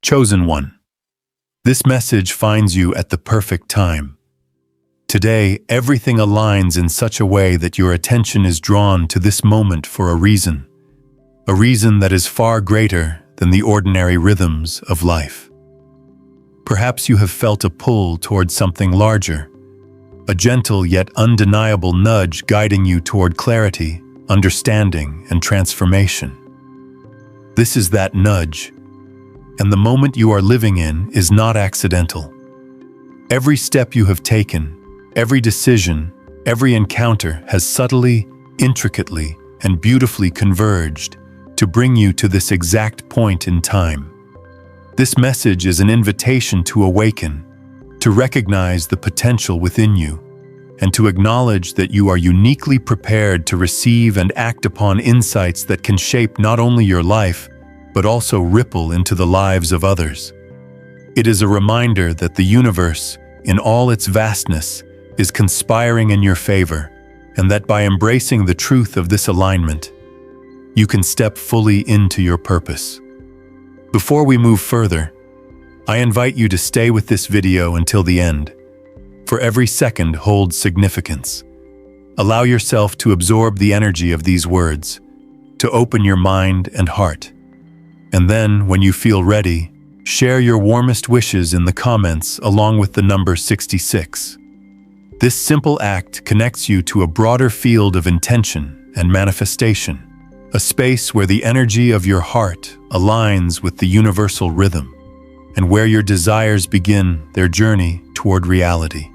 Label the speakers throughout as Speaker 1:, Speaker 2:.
Speaker 1: Chosen one. This message finds you at the perfect time. Today, everything aligns in such a way that your attention is drawn to this moment for a reason that is far greater than the ordinary rhythms of life. Perhaps you have felt a pull towards something larger, a gentle yet undeniable nudge guiding you toward clarity, understanding, and transformation. This is that nudge, and the moment you are living in is not accidental. Every step you have taken, every decision, every encounter has subtly, intricately, and beautifully converged to bring you to this exact point in time. This message is an invitation to awaken, to recognize the potential within you, and to acknowledge that you are uniquely prepared to receive and act upon insights that can shape not only your life, but also ripple into the lives of others. It is a reminder that the universe, in all its vastness, is conspiring in your favor, and that by embracing the truth of this alignment, you can step fully into your purpose. Before we move further, I invite you to stay with this video until the end, for every second holds significance. Allow yourself to absorb the energy of these words, to open your mind and heart. And then, when you feel ready, share your warmest wishes in the comments along with the number 66. This simple act connects you to a broader field of intention and manifestation, a space where the energy of your heart aligns with the universal rhythm, and where your desires begin their journey toward reality.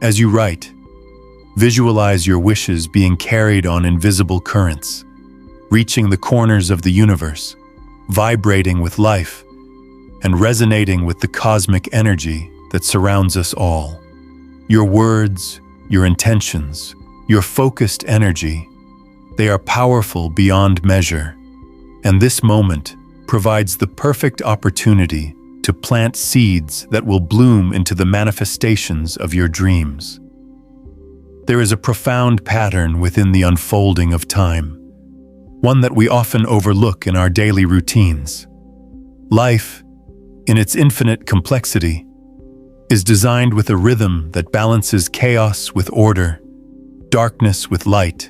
Speaker 1: As you write, visualize your wishes being carried on invisible currents, reaching the corners of the universe, vibrating with life, and resonating with the cosmic energy that surrounds us all. Your words, your intentions, your focused energy, they are powerful beyond measure, and this moment provides the perfect opportunity to plant seeds that will bloom into the manifestations of your dreams. There is a profound pattern within the unfolding of time, one that we often overlook in our daily routines. Life, in its infinite complexity, is designed with a rhythm that balances chaos with order, darkness with light,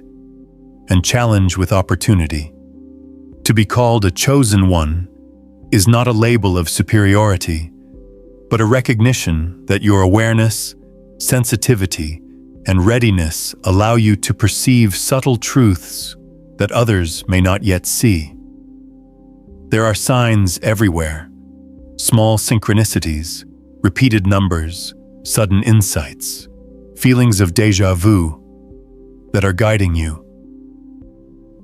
Speaker 1: and challenge with opportunity. To be called a chosen one is not a label of superiority, but a recognition that your awareness, sensitivity, and readiness allow you to perceive subtle truths that others may not yet see. There are signs everywhere, small synchronicities, repeated numbers, sudden insights, feelings of déjà vu that are guiding you.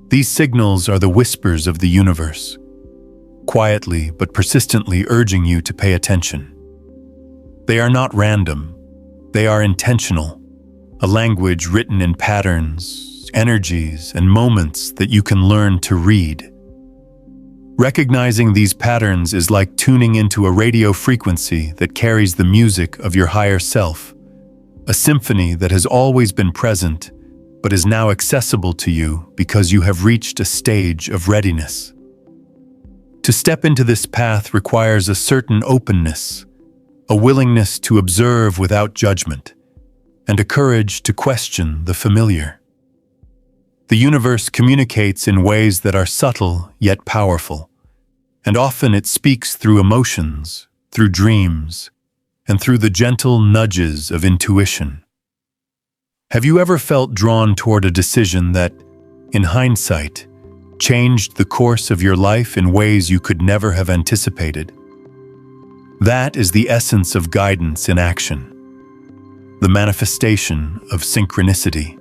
Speaker 1: These signals are the whispers of the universe, quietly but persistently urging you to pay attention. They are not random, they are intentional, a language written in patterns, energies, and moments that you can learn to read. Recognizing these patterns is like tuning into a radio frequency that carries the music of your higher self, a symphony that has always been present but is now accessible to you because you have reached a stage of readiness. To step into this path requires a certain openness, a willingness to observe without judgment, and a courage to question the familiar. The universe communicates in ways that are subtle yet powerful, and often it speaks through emotions, through dreams, and through the gentle nudges of intuition. Have you ever felt drawn toward a decision that, in hindsight, changed the course of your life in ways you could never have anticipated? That is the essence of guidance in action, the manifestation of synchronicity,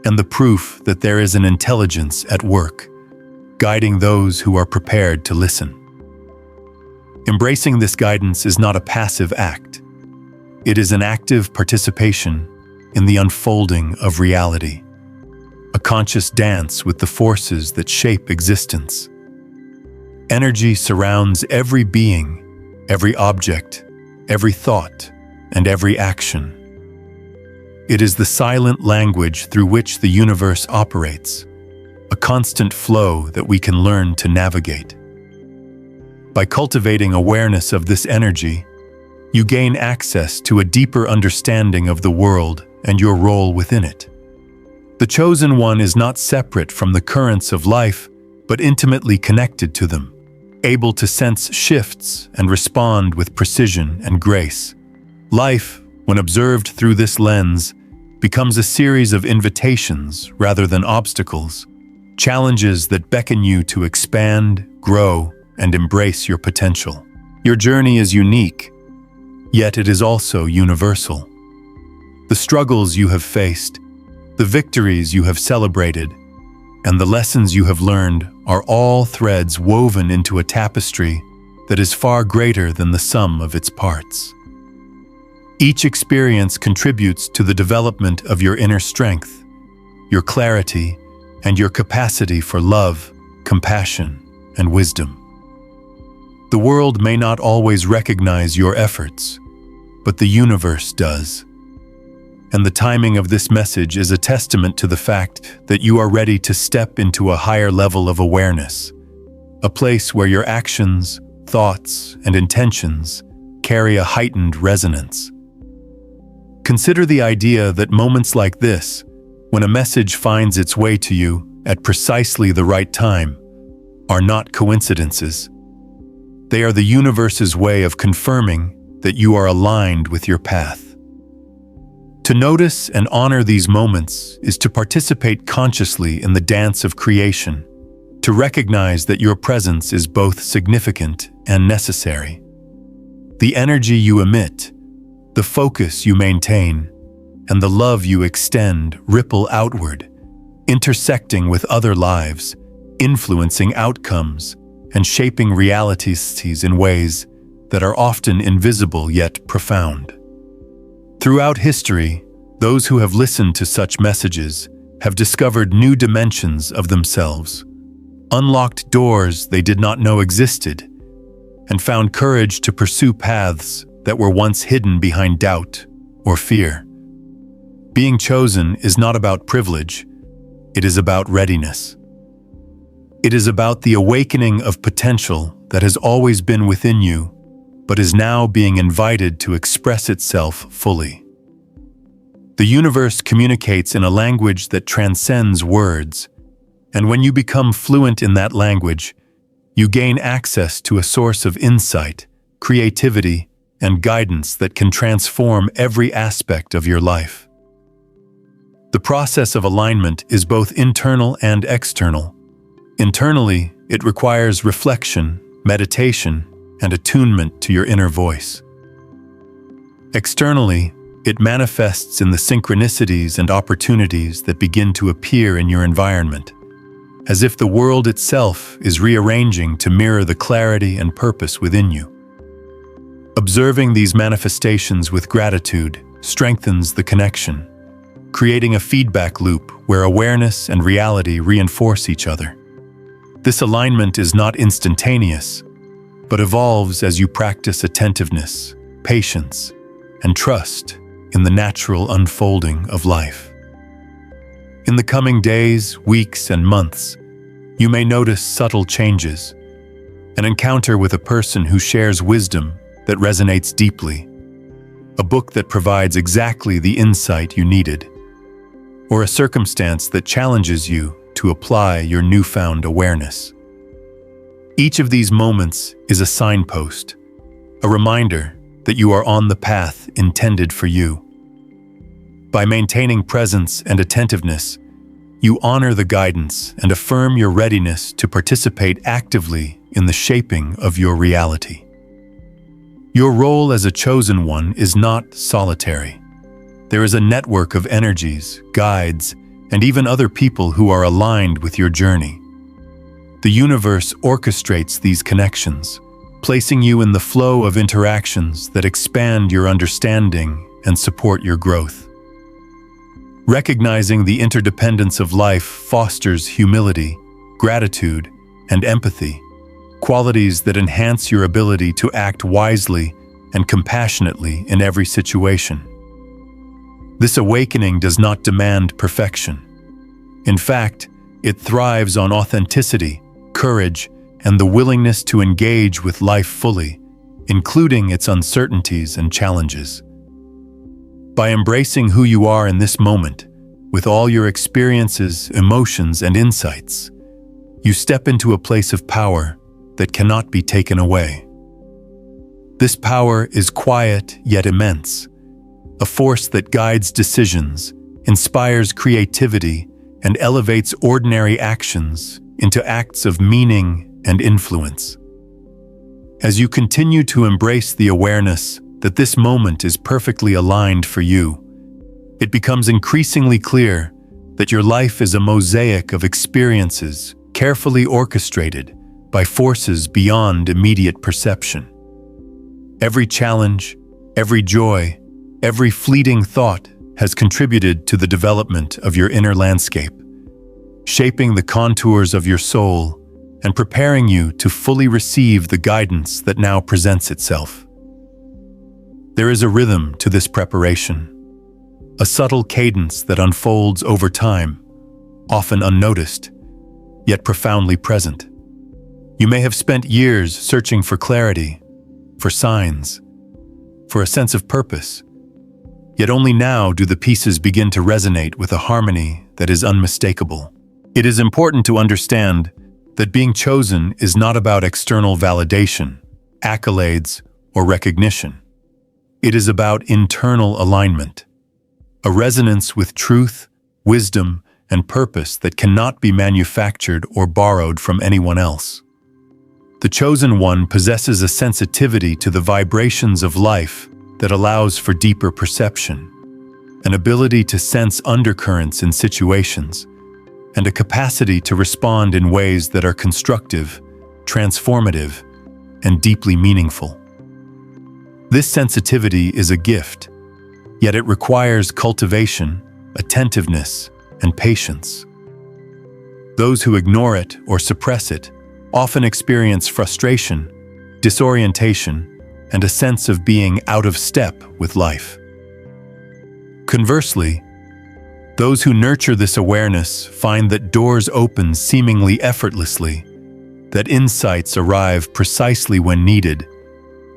Speaker 1: and the proof that there is an intelligence at work, guiding those who are prepared to listen. Embracing this guidance is not a passive act. It is an active participation in the unfolding of reality, a conscious dance with the forces that shape existence. Energy surrounds every being, every object, every thought, and every action. It is the silent language through which the universe operates, a constant flow that we can learn to navigate. By cultivating awareness of this energy, you gain access to a deeper understanding of the world and your role within it. The chosen one is not separate from the currents of life, but intimately connected to them, able to sense shifts and respond with precision and grace. Life, when observed through this lens, becomes a series of invitations rather than obstacles, challenges that beckon you to expand, grow, and embrace your potential. Your journey is unique, yet it is also universal. The struggles you have faced, the victories you have celebrated, and the lessons you have learned are all threads woven into a tapestry that is far greater than the sum of its parts. Each experience contributes to the development of your inner strength, your clarity, and your capacity for love, compassion, and wisdom. The world may not always recognize your efforts, but the universe does. And the timing of this message is a testament to the fact that you are ready to step into a higher level of awareness, a place where your actions, thoughts, and intentions carry a heightened resonance. Consider the idea that moments like this, when a message finds its way to you at precisely the right time, are not coincidences. They are the universe's way of confirming that you are aligned with your path. To notice and honor these moments is to participate consciously in the dance of creation, to recognize that your presence is both significant and necessary. The energy you emit, the focus you maintain, and the love you extend ripple outward, intersecting with other lives, influencing outcomes, and shaping realities in ways that are often invisible yet profound. Throughout history, those who have listened to such messages have discovered new dimensions of themselves, unlocked doors they did not know existed, and found courage to pursue paths that were once hidden behind doubt or fear. Being chosen is not about privilege, it is about readiness. It is about the awakening of potential that has always been within you, but is now being invited to express itself fully. The universe communicates in a language that transcends words, and when you become fluent in that language, you gain access to a source of insight, creativity, and guidance that can transform every aspect of your life. The process of alignment is both internal and external. Internally, it requires reflection, meditation, and attunement to your inner voice. Externally, it manifests in the synchronicities and opportunities that begin to appear in your environment, as if the world itself is rearranging to mirror the clarity and purpose within you. Observing these manifestations with gratitude strengthens the connection, creating a feedback loop where awareness and reality reinforce each other. This alignment is not instantaneous, but evolves as you practice attentiveness, patience, and trust in the natural unfolding of life. In the coming days, weeks, and months, you may notice subtle changes, an encounter with a person who shares wisdom that resonates deeply, a book that provides exactly the insight you needed, or a circumstance that challenges you to apply your newfound awareness. Each of these moments is a signpost, a reminder that you are on the path intended for you. By maintaining presence and attentiveness, you honor the guidance and affirm your readiness to participate actively in the shaping of your reality. Your role as a chosen one is not solitary. There is a network of energies, guides, and even other people who are aligned with your journey. The universe orchestrates these connections, placing you in the flow of interactions that expand your understanding and support your growth. Recognizing the interdependence of life fosters humility, gratitude, and empathy, qualities that enhance your ability to act wisely and compassionately in every situation. This awakening does not demand perfection. In fact, it thrives on authenticity, courage, and the willingness to engage with life fully, including its uncertainties and challenges. By embracing who you are in this moment, with all your experiences, emotions, and insights, you step into a place of power that cannot be taken away. This power is quiet yet immense, a force that guides decisions, inspires creativity, and elevates ordinary actions into acts of meaning and influence. As you continue to embrace the awareness that this moment is perfectly aligned for you, it becomes increasingly clear that your life is a mosaic of experiences carefully orchestrated by forces beyond immediate perception. Every challenge, every joy, every fleeting thought has contributed to the development of your inner landscape, shaping the contours of your soul and preparing you to fully receive the guidance that now presents itself. There is a rhythm to this preparation, a subtle cadence that unfolds over time, often unnoticed, yet profoundly present. You may have spent years searching for clarity, for signs, for a sense of purpose, yet only now do the pieces begin to resonate with a harmony that is unmistakable. It is important to understand that being chosen is not about external validation, accolades, or recognition. It is about internal alignment, a resonance with truth, wisdom, and purpose that cannot be manufactured or borrowed from anyone else. The chosen one possesses a sensitivity to the vibrations of life that allows for deeper perception, an ability to sense undercurrents in situations, and a capacity to respond in ways that are constructive, transformative, and deeply meaningful. This sensitivity is a gift, yet it requires cultivation, attentiveness, and patience. Those who ignore it or suppress it often experience frustration, disorientation, and a sense of being out of step with life. Conversely, those who nurture this awareness find that doors open seemingly effortlessly, that insights arrive precisely when needed,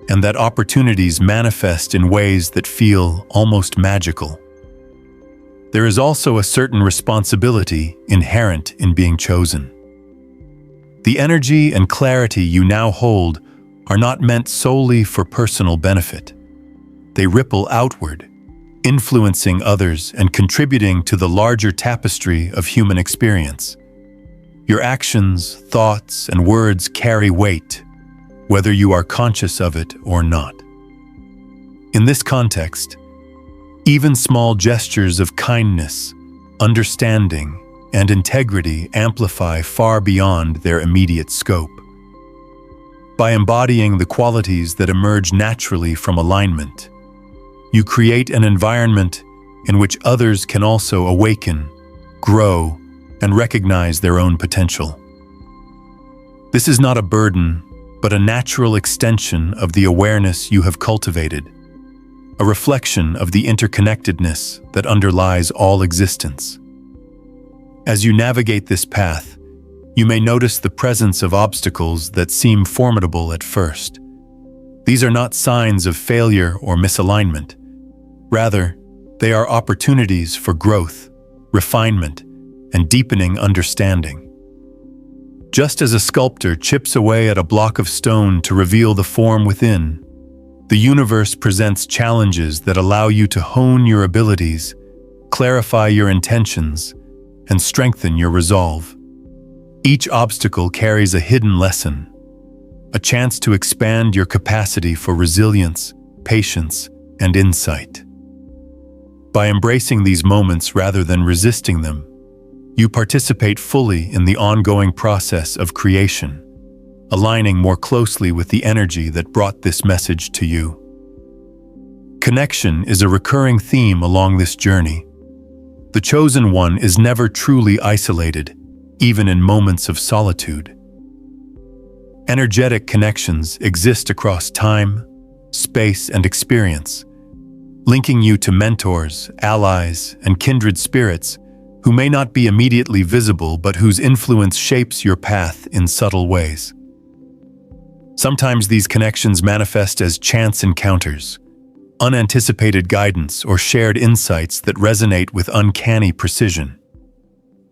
Speaker 1: and that opportunities manifest in ways that feel almost magical. There is also a certain responsibility inherent in being chosen. The energy and clarity you now hold are not meant solely for personal benefit. They ripple outward, influencing others and contributing to the larger tapestry of human experience. Your actions, thoughts, and words carry weight, whether you are conscious of it or not. In this context, even small gestures of kindness, understanding, and integrity amplify far beyond their immediate scope. By embodying the qualities that emerge naturally from alignment, you create an environment in which others can also awaken, grow, and recognize their own potential. This is not a burden, but a natural extension of the awareness you have cultivated, a reflection of the interconnectedness that underlies all existence. As you navigate this path, you may notice the presence of obstacles that seem formidable at first. These are not signs of failure or misalignment. Rather, they are opportunities for growth, refinement, and deepening understanding. Just as a sculptor chips away at a block of stone to reveal the form within, the universe presents challenges that allow you to hone your abilities, clarify your intentions, and strengthen your resolve. Each obstacle carries a hidden lesson, a chance to expand your capacity for resilience, patience, and insight. By embracing these moments rather than resisting them, you participate fully in the ongoing process of creation, aligning more closely with the energy that brought this message to you. Connection is a recurring theme along this journey. The chosen one is never truly isolated, even in moments of solitude. Energetic connections exist across time, space, and experience, linking you to mentors, allies, and kindred spirits who may not be immediately visible but whose influence shapes your path in subtle ways. Sometimes these connections manifest as chance encounters, unanticipated guidance, or shared insights that resonate with uncanny precision.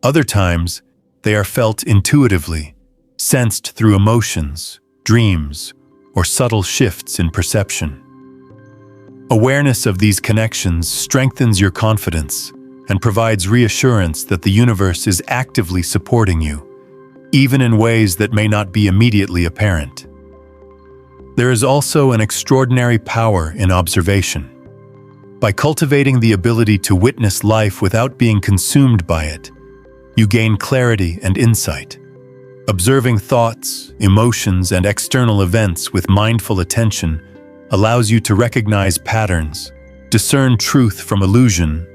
Speaker 1: Other times, they are felt intuitively, sensed through emotions, dreams, or subtle shifts in perception. Awareness of these connections strengthens your confidence and provides reassurance that the universe is actively supporting you, even in ways that may not be immediately apparent. There is also an extraordinary power in observation. By cultivating the ability to witness life without being consumed by it, you gain clarity and insight. Observing thoughts, emotions, and external events with mindful attention allows you to recognize patterns, discern truth from illusion,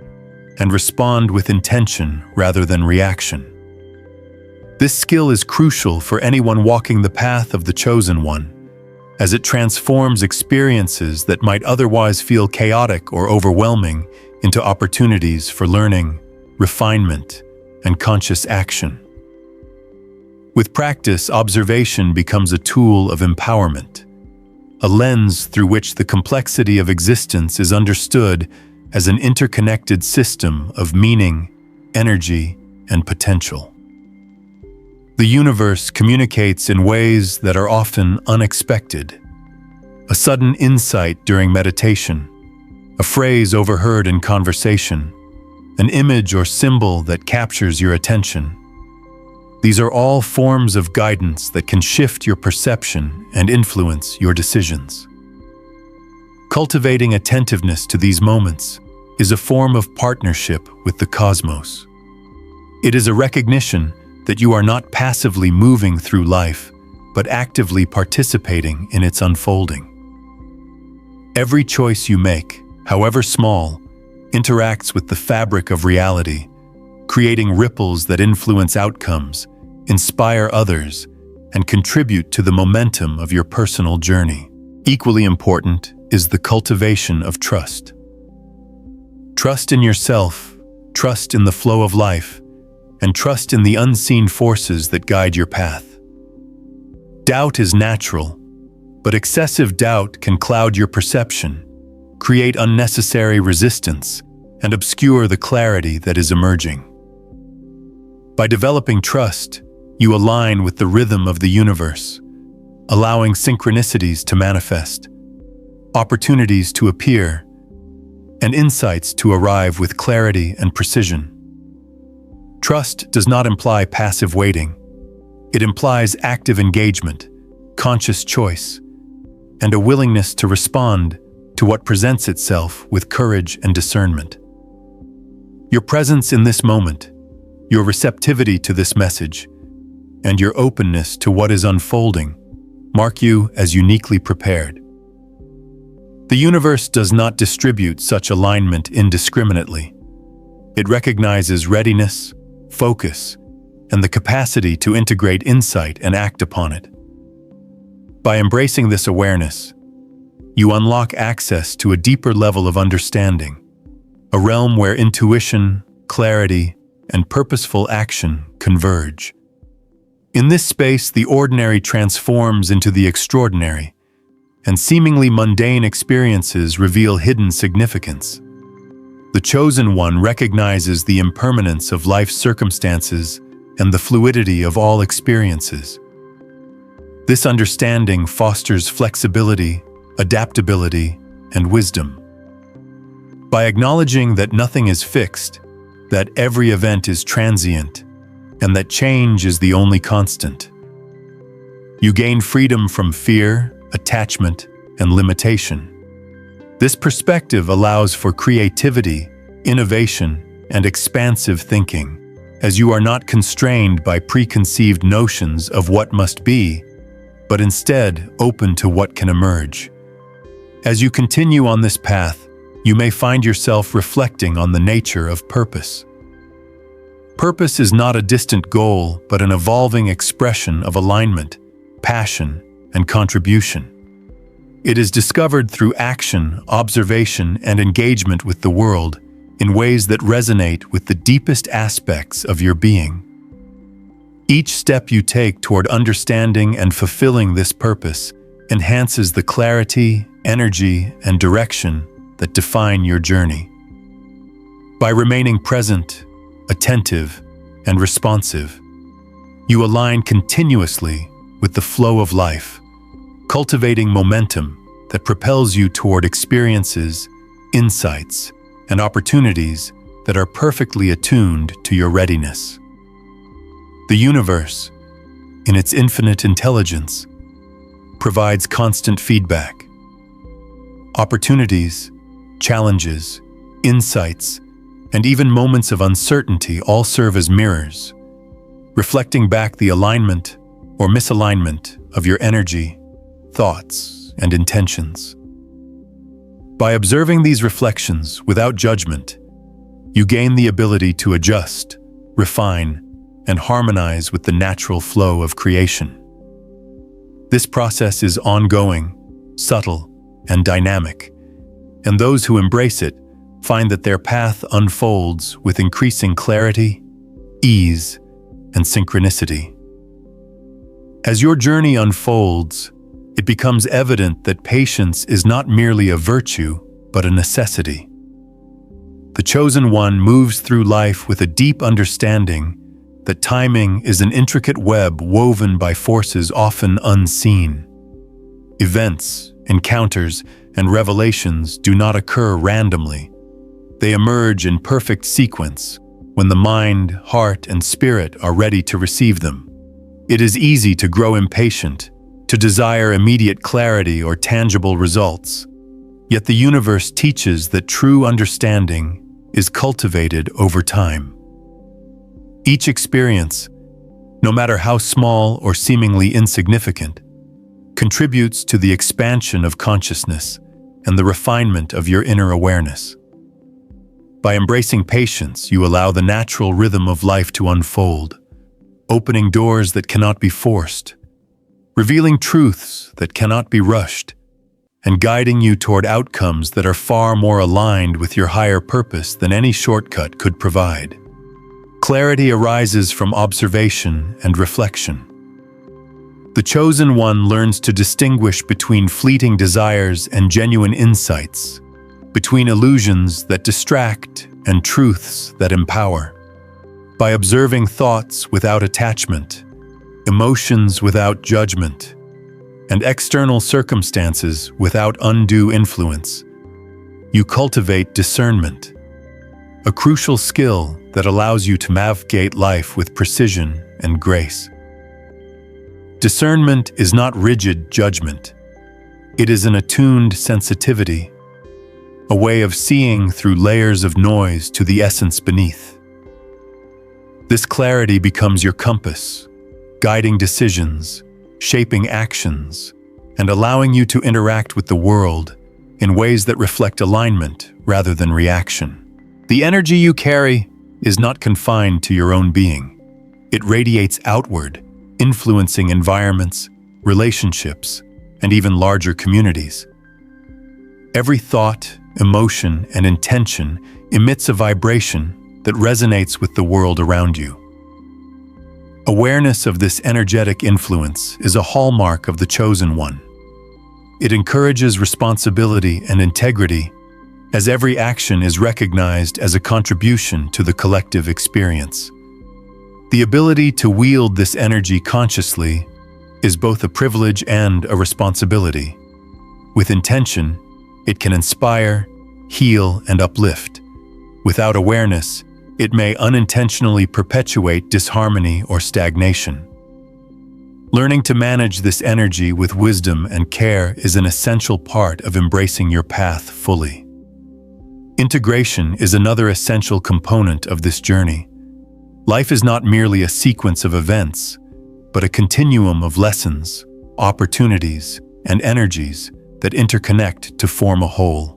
Speaker 1: and respond with intention rather than reaction. This skill is crucial for anyone walking the path of the chosen one, as it transforms experiences that might otherwise feel chaotic or overwhelming into opportunities for learning, refinement, and conscious action. With practice, observation becomes a tool of empowerment, a lens through which the complexity of existence is understood as an interconnected system of meaning, energy, and potential. The universe communicates in ways that are often unexpected. A sudden insight during meditation, a phrase overheard in conversation, an image or symbol that captures your attention. These are all forms of guidance that can shift your perception and influence your decisions. Cultivating attentiveness to these moments is a form of partnership with the cosmos. It is a recognition that you are not passively moving through life, but actively participating in its unfolding. Every choice you make, however small, interacts with the fabric of reality, creating ripples that influence outcomes, inspire others, and contribute to the momentum of your personal journey. Equally important is the cultivation of trust. Trust in yourself, trust in the flow of life, and trust in the unseen forces that guide your path. Doubt is natural, but excessive doubt can cloud your perception, create unnecessary resistance, and obscure the clarity that is emerging. By developing trust, you align with the rhythm of the universe, allowing synchronicities to manifest, opportunities to appear, and insights to arrive with clarity and precision. Trust does not imply passive waiting. It implies active engagement, conscious choice, and a willingness to respond to what presents itself with courage and discernment. Your presence in this moment, your receptivity to this message, and your openness to what is unfolding mark you as uniquely prepared. The universe does not distribute such alignment indiscriminately. It recognizes readiness, focus, and the capacity to integrate insight and act upon it. By embracing this awareness, you unlock access to a deeper level of understanding, a realm where intuition, clarity, and purposeful action converge. In this space, the ordinary transforms into the extraordinary, and seemingly mundane experiences reveal hidden significance. The chosen one recognizes the impermanence of life's circumstances and the fluidity of all experiences. This understanding fosters flexibility, adaptability, and wisdom. By acknowledging that nothing is fixed, that every event is transient, and that change is the only constant, you gain freedom from fear, attachment, and limitation. This perspective allows for creativity, innovation, and expansive thinking, as you are not constrained by preconceived notions of what must be, but instead open to what can emerge. As you continue on this path, you may find yourself reflecting on the nature of purpose. Purpose is not a distant goal, but an evolving expression of alignment, passion, and contribution. It is discovered through action, observation, and engagement with the world in ways that resonate with the deepest aspects of your being. Each step you take toward understanding and fulfilling this purpose enhances the clarity, energy, and direction that define your journey. By remaining present, attentive, and responsive, you align continuously with the flow of life, cultivating momentum that propels you toward experiences, insights, and opportunities that are perfectly attuned to your readiness. The universe, in its infinite intelligence, provides constant feedback. Opportunities, challenges, insights, and even moments of uncertainty all serve as mirrors, reflecting back the alignment or misalignment of your energy, thoughts, and intentions. By observing these reflections without judgment, you gain the ability to adjust, refine, and harmonize with the natural flow of creation. This process is ongoing, subtle, and dynamic, and those who embrace it find that their path unfolds with increasing clarity, ease, and synchronicity. As your journey unfolds, it becomes evident that patience is not merely a virtue, but a necessity. The chosen one moves through life with a deep understanding that timing is an intricate web woven by forces often unseen. Events, encounters, and revelations do not occur randomly. They emerge in perfect sequence when the mind, heart, and spirit are ready to receive them. It is easy to grow impatient, to desire immediate clarity or tangible results. Yet the universe teaches that true understanding is cultivated over time. Each experience, no matter how small or seemingly insignificant, contributes to the expansion of consciousness and the refinement of your inner awareness. By embracing patience, you allow the natural rhythm of life to unfold, opening doors that cannot be forced, revealing truths that cannot be rushed, and guiding you toward outcomes that are far more aligned with your higher purpose than any shortcut could provide. Clarity arises from observation and reflection. The chosen one learns to distinguish between fleeting desires and genuine insights, between illusions that distract and truths that empower. By observing thoughts without attachment, emotions without judgment, and external circumstances without undue influence, you cultivate discernment, a crucial skill that allows you to navigate life with precision and grace. Discernment is not rigid judgment. It is an attuned sensitivity, a way of seeing through layers of noise to the essence beneath. This clarity becomes your compass, guiding decisions, shaping actions, and allowing you to interact with the world in ways that reflect alignment rather than reaction. The energy you carry is not confined to your own being. It radiates outward, influencing environments, relationships, and even larger communities. Every thought, emotion, and intention emits a vibration that resonates with the world around you. Awareness of this energetic influence is a hallmark of the chosen one. It encourages responsibility and integrity, as every action is recognized as a contribution to the collective experience. The ability to wield this energy consciously is both a privilege and a responsibility. With intention, it can inspire, heal, and uplift. Without awareness, it may unintentionally perpetuate disharmony or stagnation. Learning to manage this energy with wisdom and care is an essential part of embracing your path fully. Integration is another essential component of this journey. Life is not merely a sequence of events, but a continuum of lessons, opportunities, and energies that interconnect to form a whole.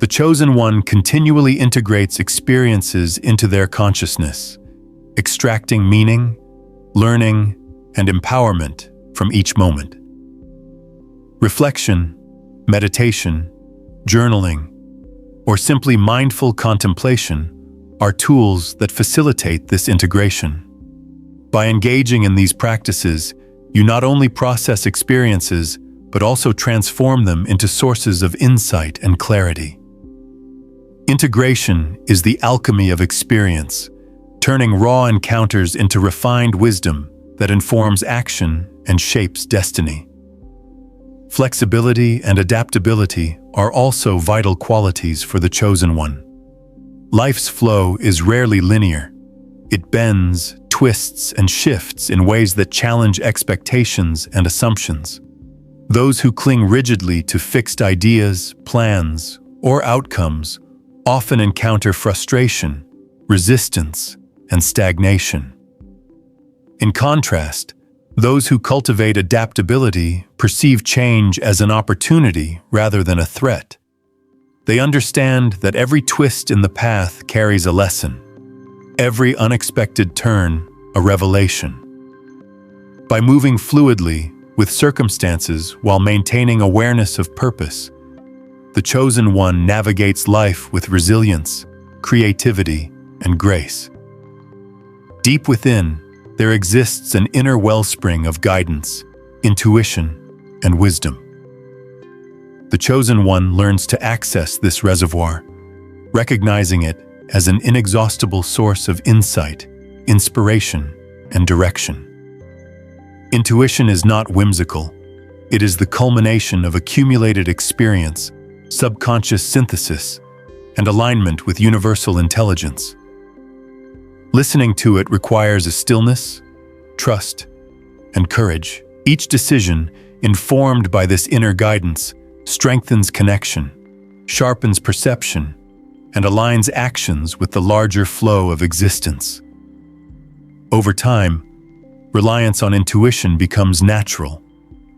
Speaker 1: The chosen one continually integrates experiences into their consciousness, extracting meaning, learning, and empowerment from each moment. Reflection, meditation, journaling, or simply mindful contemplation are tools that facilitate this integration. By engaging in these practices, You not only process experiences, but also transform them into sources of insight and clarity. Integration is the alchemy of experience, turning raw encounters into refined wisdom that informs action and shapes destiny. Flexibility and adaptability are also vital qualities for the chosen one. Life's flow is rarely linear. It bends, twists, and shifts in ways that challenge expectations and assumptions. Those who cling rigidly to fixed ideas, plans, or outcomes often encounter frustration, resistance, and stagnation. In contrast, those who cultivate adaptability perceive change as an opportunity rather than a threat. They understand that every twist in the path carries a lesson, every unexpected turn a revelation. By moving fluidly with circumstances while maintaining awareness of purpose, the chosen one navigates life with resilience, creativity, and grace. Deep within, there exists an inner wellspring of guidance, intuition, and wisdom. The chosen one learns to access this reservoir, recognizing it as an inexhaustible source of insight, inspiration, and direction. Intuition is not whimsical. It is the culmination of accumulated experience, subconscious synthesis, and alignment with universal intelligence. Listening to it requires a stillness, trust, and courage. Each decision, informed by this inner guidance, strengthens connection, sharpens perception, and aligns actions with the larger flow of existence. Over time, reliance on intuition becomes natural,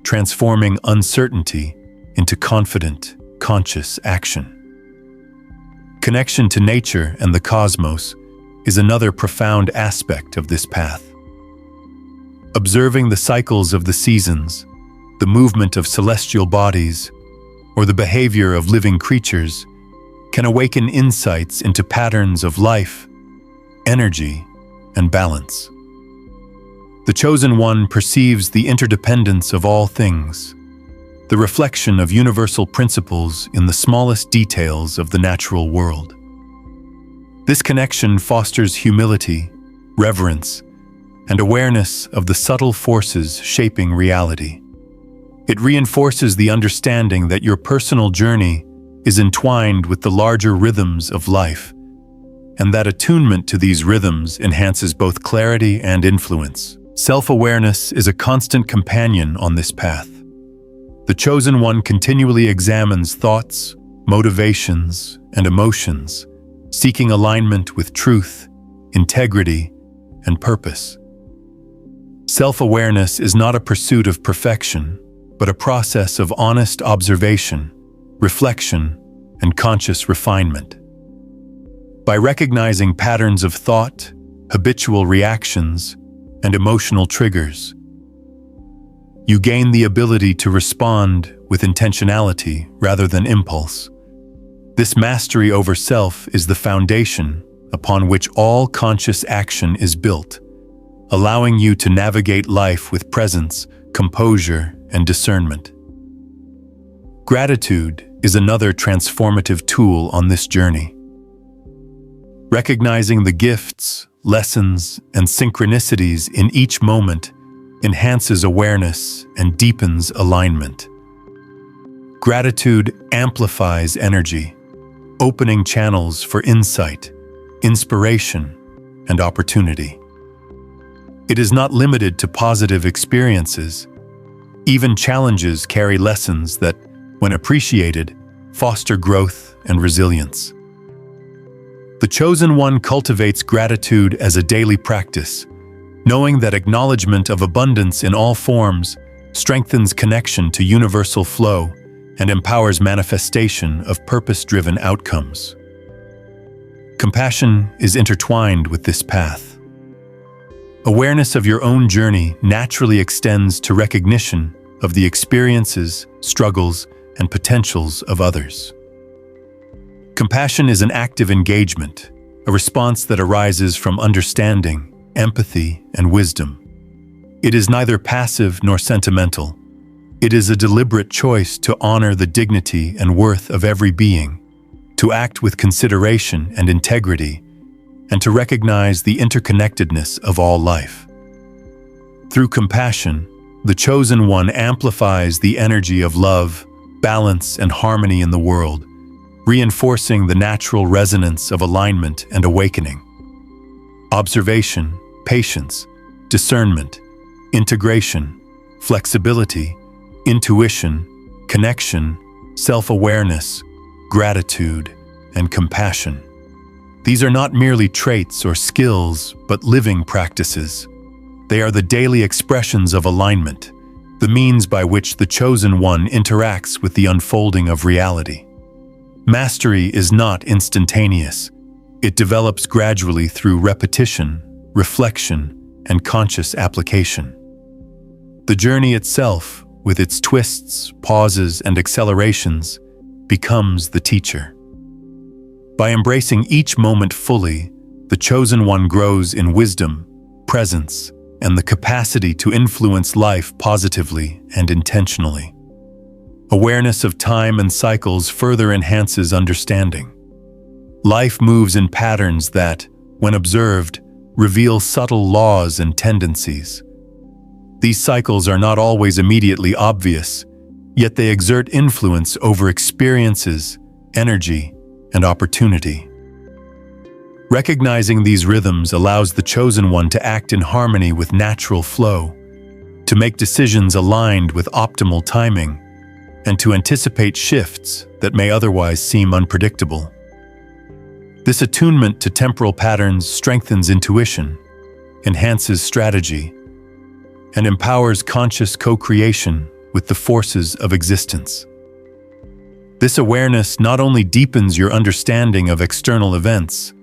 Speaker 1: transforming uncertainty into confident, conscious action. Connection to nature and the cosmos is another profound aspect of this path. Observing the cycles of the seasons, the movement of celestial bodies, or the behavior of living creatures can awaken insights into patterns of life, energy, and balance. The chosen one perceives the interdependence of all things, the reflection of universal principles in the smallest details of the natural world. This connection fosters humility, reverence, and awareness of the subtle forces shaping reality. It reinforces the understanding that your personal journey is entwined with the larger rhythms of life, and that attunement to these rhythms enhances both clarity and influence. Self-awareness is a constant companion on this path. The chosen one continually examines thoughts, motivations, and emotions, seeking alignment with truth, integrity, and purpose. Self-awareness is not a pursuit of perfection, but a process of honest observation, reflection, and conscious refinement. By recognizing patterns of thought, habitual reactions, and emotional triggers, you gain the ability to respond with intentionality rather than impulse. This mastery over self is the foundation upon which all conscious action is built, allowing you to navigate life with presence, composure, and discernment. Gratitude is another transformative tool on this journey. Recognizing the gifts, lessons, and synchronicities in each moment enhances awareness and deepens alignment. Gratitude amplifies energy, opening channels for insight, inspiration, and opportunity. It is not limited to positive experiences. Even challenges carry lessons that, when appreciated, foster growth and resilience. The chosen one cultivates gratitude as a daily practice, knowing that acknowledgement of abundance in all forms strengthens connection to universal flow and empowers manifestation of purpose-driven outcomes. Compassion is intertwined with this path. Awareness of your own journey naturally extends to recognition of the experiences, struggles, and potentials of others. Compassion is an active engagement, a response that arises from understanding, empathy, and wisdom. It is neither passive nor sentimental. It is a deliberate choice to honor the dignity and worth of every being, to act with consideration and integrity, and to recognize the interconnectedness of all life. Through compassion, the Chosen One amplifies the energy of love, balance, and harmony in the world, reinforcing the natural resonance of alignment and awakening. Observation, patience, discernment, integration, flexibility, intuition, connection, self-awareness, gratitude, and compassion. These are not merely traits or skills, but living practices. They are the daily expressions of alignment, the means by which the Chosen One interacts with the unfolding of reality. Mastery is not instantaneous. It develops gradually through repetition, reflection, and conscious application. The journey itself, with its twists, pauses, and accelerations, becomes the teacher. By embracing each moment fully, the Chosen One grows in wisdom, presence, and the capacity to influence life positively and intentionally. Awareness of time and cycles further enhances understanding. Life moves in patterns that, when observed, reveal subtle laws and tendencies. These cycles are not always immediately obvious, yet they exert influence over experiences, energy, and opportunity. Recognizing these rhythms allows the Chosen One to act in harmony with natural flow, to make decisions aligned with optimal timing, and to anticipate shifts that may otherwise seem unpredictable. This attunement to temporal patterns strengthens intuition, enhances strategy, and empowers conscious co-creation with the forces of existence. This awareness not only deepens your understanding of external events,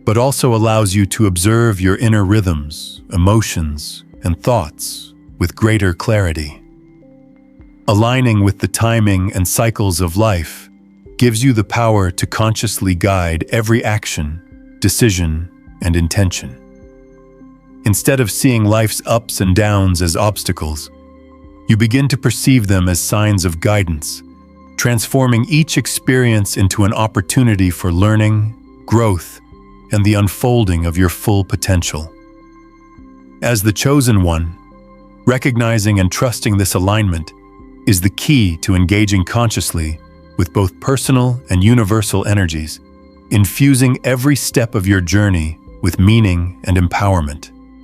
Speaker 1: but also allows you to observe your inner rhythms, emotions, and thoughts with greater clarity. Aligning with the timing and cycles of life gives you the power to consciously guide every action, decision, and intention. Instead of seeing life's ups and downs as obstacles, you begin to perceive them as signs of guidance, transforming each experience into an opportunity for learning, growth, and the unfolding of your full potential. As the Chosen One, recognizing and trusting this alignment is the key to engaging consciously with both personal and universal energies, infusing every step of your journey with meaning and empowerment.